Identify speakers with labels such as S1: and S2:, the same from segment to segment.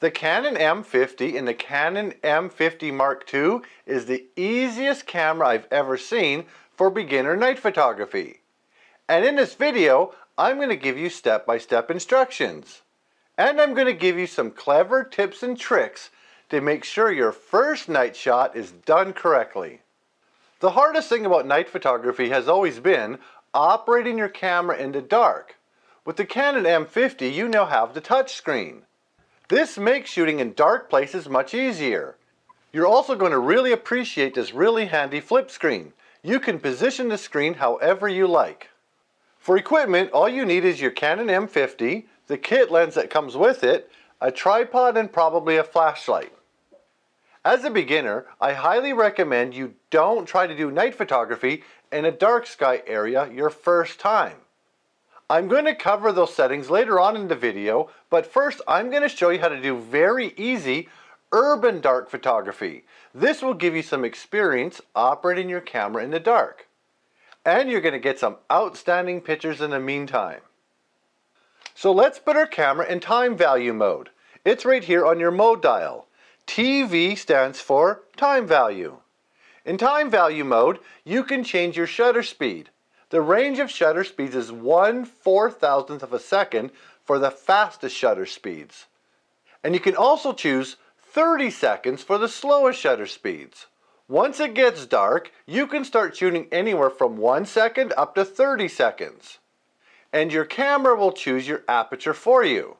S1: The Canon M50 and the Canon M50 Mark II is the easiest camera I've ever seen for beginner night photography. And in this video, I'm going to give you step-by-step instructions. And I'm going to give you some clever tips and tricks to make sure your first night shot is done correctly. The hardest thing about night photography has always been operating your camera in the dark. With the Canon M50, you now have the touch screen. This makes shooting in dark places much easier. You're also going to really appreciate this really handy flip screen. You can position the screen however you like. For equipment, all you need is your Canon M50, the kit lens that comes with it, a tripod, and probably a flashlight. As a beginner, I highly recommend you don't try to do night photography in a dark sky area your first time. I'm going to cover those settings later on in the video, but first I'm going to show you how to do very easy urban dark photography. This will give you some experience operating your camera in the dark. And you're going to get some outstanding pictures in the meantime. So let's put our camera in time value mode. It's right here on your mode dial. TV stands for time value. In time value mode, you can change your shutter speed. The range of shutter speeds is 1/4000th of a second for the fastest shutter speeds. And you can also choose 30 seconds for the slowest shutter speeds. Once it gets dark, you can start shooting anywhere from 1 second up to 30 seconds. And your camera will choose your aperture for you.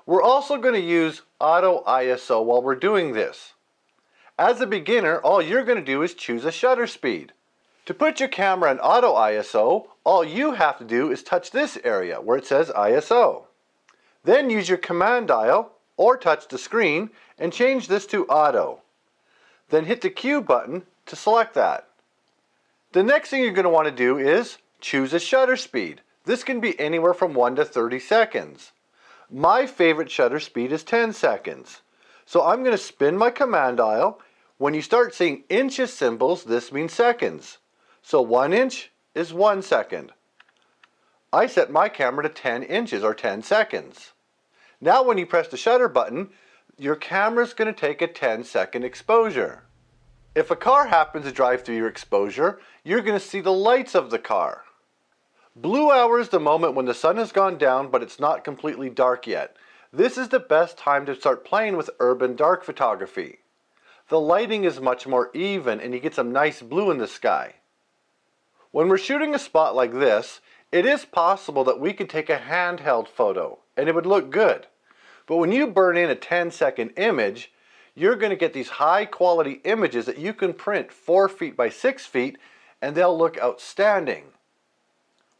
S1: We're also going to use auto ISO while we're doing this. As a beginner, all you're going to do is choose a shutter speed. To put your camera in auto ISO, all you have to do is touch this area where it says ISO. Then use your command dial or touch the screen and change this to auto. Then hit the Q button to select that. The next thing you're going to want to do is choose a shutter speed. This can be anywhere from 1 to 30 seconds. My favorite shutter speed is 10 seconds. So I'm going to spin my command dial. When you start seeing inches symbols, this means seconds. So 1 inch is 1 second. I set my camera to 10 inches or 10 seconds. Now when you press the shutter button, your camera is going to take a 10-second exposure. If a car happens to drive through your exposure, you're going to see the lights of the car. Blue hour is the moment when the sun has gone down but it's not completely dark yet. This is the best time to start playing with urban dark photography. The lighting is much more even and you get some nice blue in the sky. When we're shooting a spot like this, it is possible that we could take a handheld photo and it would look good. But when you burn in a 10-second image, you're going to get these high quality images that you can print 4 feet by 6 feet and they'll look outstanding.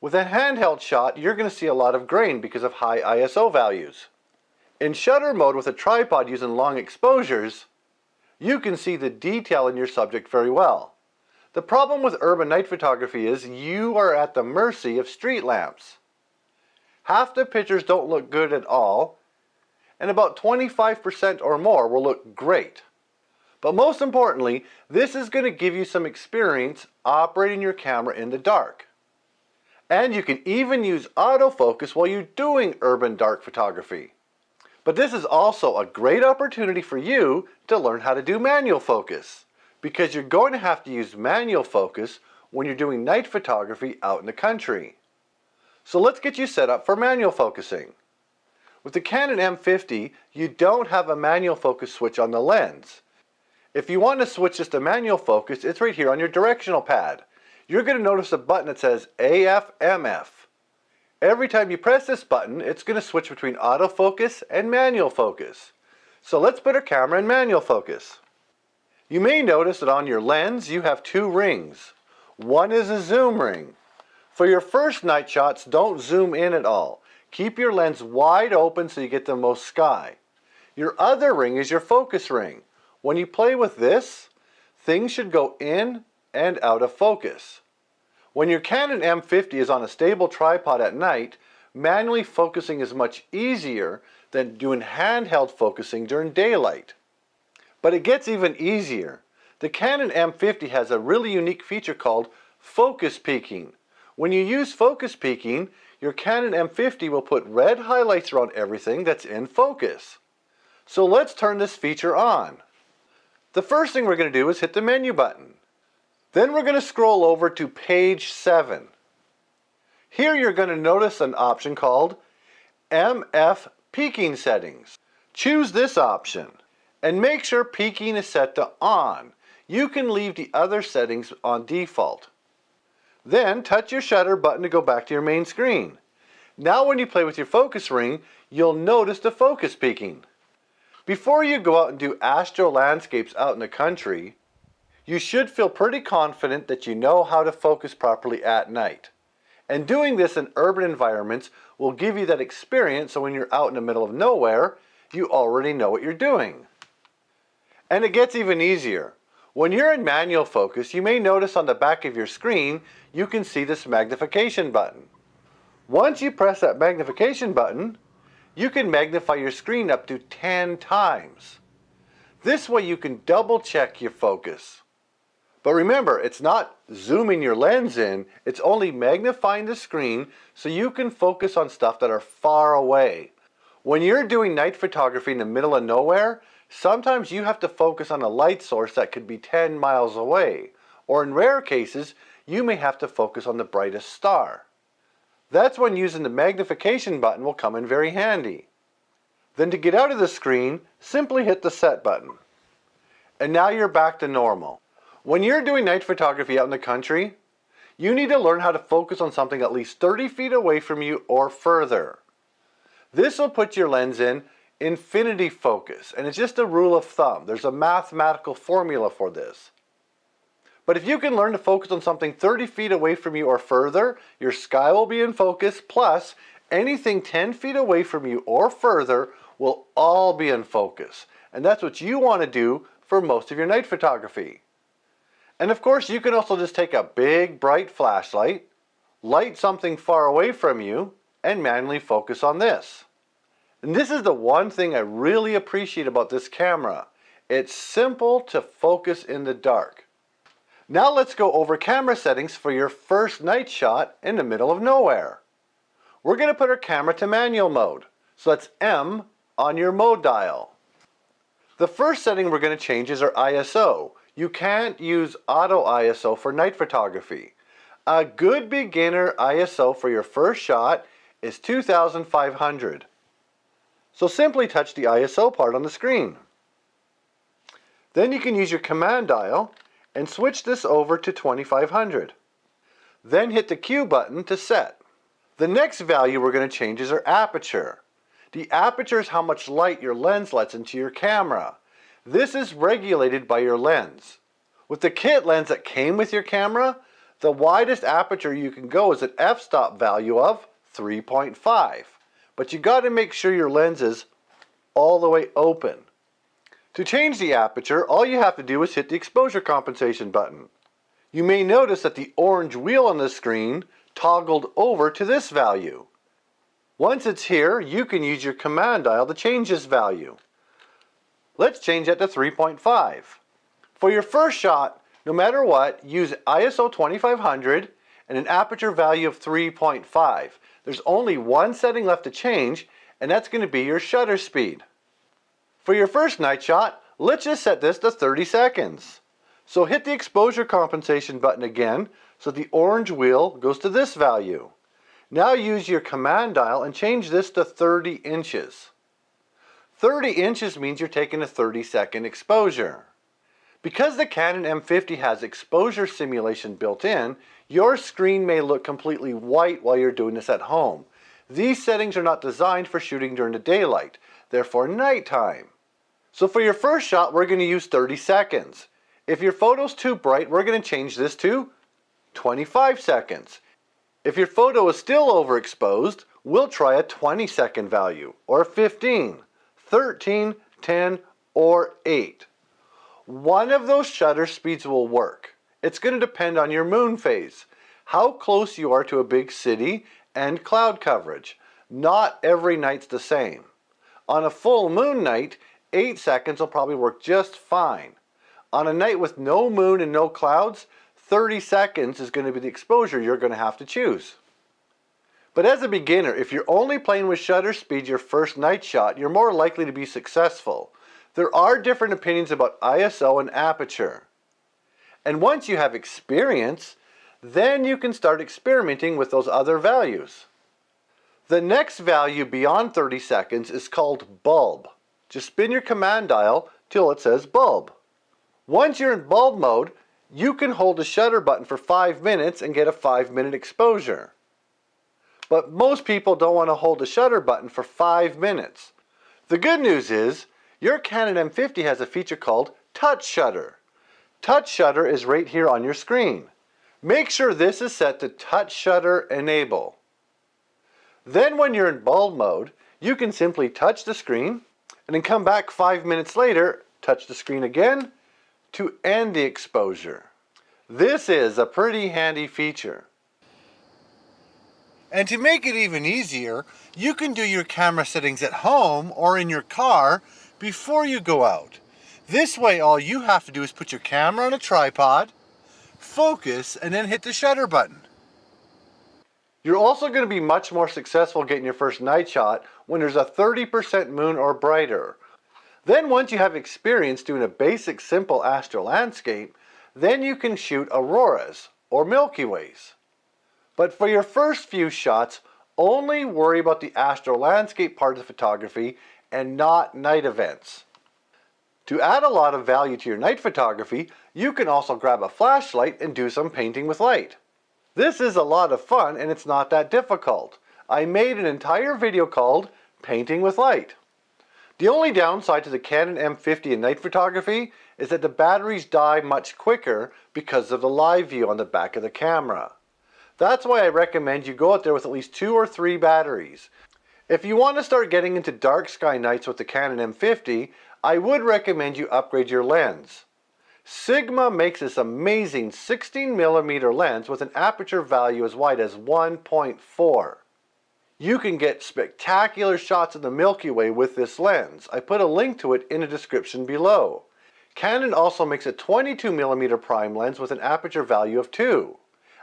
S1: With a handheld shot, you're going to see a lot of grain because of high ISO values. In shutter mode with a tripod using long exposures, you can see the detail in your subject very well. The problem with urban night photography is you are at the mercy of street lamps. Half the pictures don't look good at all, and about 25% or more will look great. But most importantly, this is going to give you some experience operating your camera in the dark. And you can even use autofocus while you're doing urban dark photography. But this is also a great opportunity for you to learn how to do manual focus, because you're going to have to use manual focus when you're doing night photography out in the country. So let's get you set up for manual focusing. With the Canon M50, you don't have a manual focus switch on the lens. If you want to switch this to manual focus, it's right here on your directional pad. You're going to notice a button that says AF/MF. Every time you press this button, it's going to switch between autofocus and manual focus. So let's put our camera in manual focus. You may notice that on your lens you have 2 rings. One is a zoom ring. For your first night shots, don't zoom in at all. Keep your lens wide open so you get the most sky. Your other ring is your focus ring. When you play with this, things should go in and out of focus. When your Canon M50 is on a stable tripod at night, manually focusing is much easier than doing handheld focusing during daylight. But it gets even easier. The Canon M50 has a really unique feature called focus peaking. When you use focus peaking, your Canon M50 will put red highlights around everything that's in focus. So let's turn this feature on. The first thing we're going to do is hit the menu button. Then we're going to scroll over to page 7. Here you're going to notice an option called MF Peaking Settings. Choose this option and make sure peaking is set to on. You can leave the other settings on default. Then touch your shutter button to go back to your main screen. Now when you play with your focus ring, you'll notice the focus peaking. Before you go out and do astro landscapes out in the country, you should feel pretty confident that you know how to focus properly at night. And doing this in urban environments will give you that experience so when you're out in the middle of nowhere, you already know what you're doing. And it gets even easier. When you're in manual focus, you may notice on the back of your screen, you can see this magnification button. Once you press that magnification button, you can magnify your screen up to 10 times. This way you can double check your focus. But remember, it's not zooming your lens in, it's only magnifying the screen so you can focus on stuff that are far away. When you're doing night photography in the middle of nowhere, sometimes you have to focus on a light source that could be 10 miles away, or in rare cases, you may have to focus on the brightest star. That's when using the magnification button will come in very handy. Then to get out of the screen, simply hit the set button. And now you're back to normal. When you're doing night photography out in the country, you need to learn how to focus on something at least 30 feet away from you or further. This will put your lens in infinity focus, and it's just a rule of thumb. There's a mathematical formula for this. But if you can learn to focus on something 30 feet away from you or further, your sky will be in focus, plus anything 10 feet away from you or further will all be in focus. And that's what you want to do for most of your night photography. And of course, you can also just take a big bright flashlight, light something far away from you, and manually focus on this. And this is the one thing I really appreciate about this camera. It's simple to focus in the dark. Now let's go over camera settings for your first night shot in the middle of nowhere. We're going to put our camera to manual mode. So that's M on your mode dial. The first setting we're going to change is our ISO. You can't use auto ISO for night photography. A good beginner ISO for your first shot is 2500. So simply touch the ISO part on the screen. Then you can use your command dial and switch this over to 2500. Then hit the Q button to set. The next value we're going to change is our aperture. The aperture is how much light your lens lets into your camera. This is regulated by your lens. With the kit lens that came with your camera, the widest aperture you can go is an f-stop value of 3.5. But you got to make sure your lens is all the way open. To change the aperture, all you have to do is hit the exposure compensation button. You may notice that the orange wheel on the screen toggled over to this value. Once it's here, you can use your command dial to change this value. Let's change that to 3.5. For your first shot, no matter what, use ISO 2500 and an aperture value of 3.5. There's only one setting left to change, and that's going to be your shutter speed. For your first night shot, let's just set this to 30 seconds. So hit the exposure compensation button again so the orange wheel goes to this value. Now use your command dial and change this to 30 inches. 30 inches means you're taking a 30-second exposure. Because the Canon M50 has exposure simulation built in, your screen may look completely white while you're doing this at home. These settings are not designed for shooting during the daylight. They're for nighttime. So for your first shot, we're going to use 30 seconds. If your photo's too bright, we're going to change this to 25 seconds. If your photo is still overexposed, we'll try a 20-second value, or 15. 13, 10, or 8. One of those shutter speeds will work. It's going to depend on your moon phase, how close you are to a big city, and cloud coverage. Not every night's the same. On a full moon night, 8 seconds will probably work just fine. On a night with no moon and no clouds, 30 seconds is going to be the exposure you're going to have to choose. But as a beginner, if you're only playing with shutter speed your first night shot, you're more likely to be successful. There are different opinions about ISO and aperture. And once you have experience, then you can start experimenting with those other values. The next value beyond 30 seconds is called bulb. Just spin your command dial till it says bulb. Once you're in bulb mode, you can hold the shutter button for 5 minutes and get a 5-minute exposure. But most people don't want to hold the shutter button for 5 minutes. The good news is, your Canon M50 has a feature called touch shutter. Touch shutter is right here on your screen. Make sure this is set to touch shutter enable. Then when you're in bulb mode, you can simply touch the screen and then come back 5 minutes later, touch the screen again to end the exposure. This is a pretty handy feature. And to make it even easier, you can do your camera settings at home or in your car before you go out. This way all you have to do is put your camera on a tripod, focus, and then hit the shutter button. You're also going to be much more successful getting your first night shot when there's a 30% moon or brighter. Then once you have experience doing a basic simple astral landscape, then you can shoot auroras or Milky Ways. But for your first few shots, only worry about the astral landscape part of the photography and not night events. To add a lot of value to your night photography, you can also grab a flashlight and do some painting with light. This is a lot of fun and it's not that difficult. I made an entire video called Painting with Light. The only downside to the Canon M50 in night photography is that the batteries die much quicker because of the live view on the back of the camera. That's why I recommend you go out there with at least 2 or 3 batteries. If you want to start getting into dark sky nights with the Canon M50, I would recommend you upgrade your lens. Sigma makes this amazing 16mm lens with an aperture value as wide as 1.4. You can get spectacular shots of the Milky Way with this lens. I put a link to it in the description below. Canon also makes a 22mm prime lens with an aperture value of 2.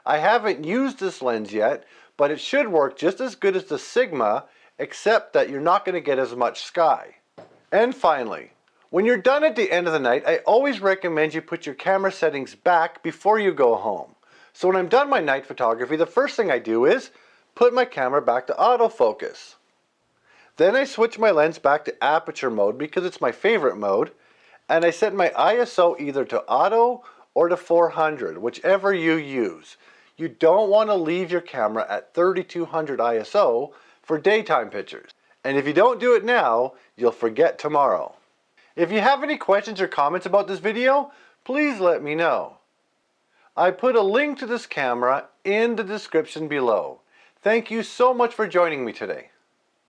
S1: I haven't used this lens yet, but it should work just as good as the Sigma, except that you're not going to get as much sky. And finally, when you're done at the end of the night, I always recommend you put your camera settings back before you go home. So when I'm done my night photography, the first thing I do is put my camera back to autofocus. Then I switch my lens back to aperture mode because it's my favorite mode, and I set my ISO either to auto or to 400, whichever you use. You don't want to leave your camera at 3200 ISO for daytime pictures. And if you don't do it now, you'll forget tomorrow. If you have any questions or comments about this video, please let me know. I put a link to this camera in the description below. Thank you so much for joining me today.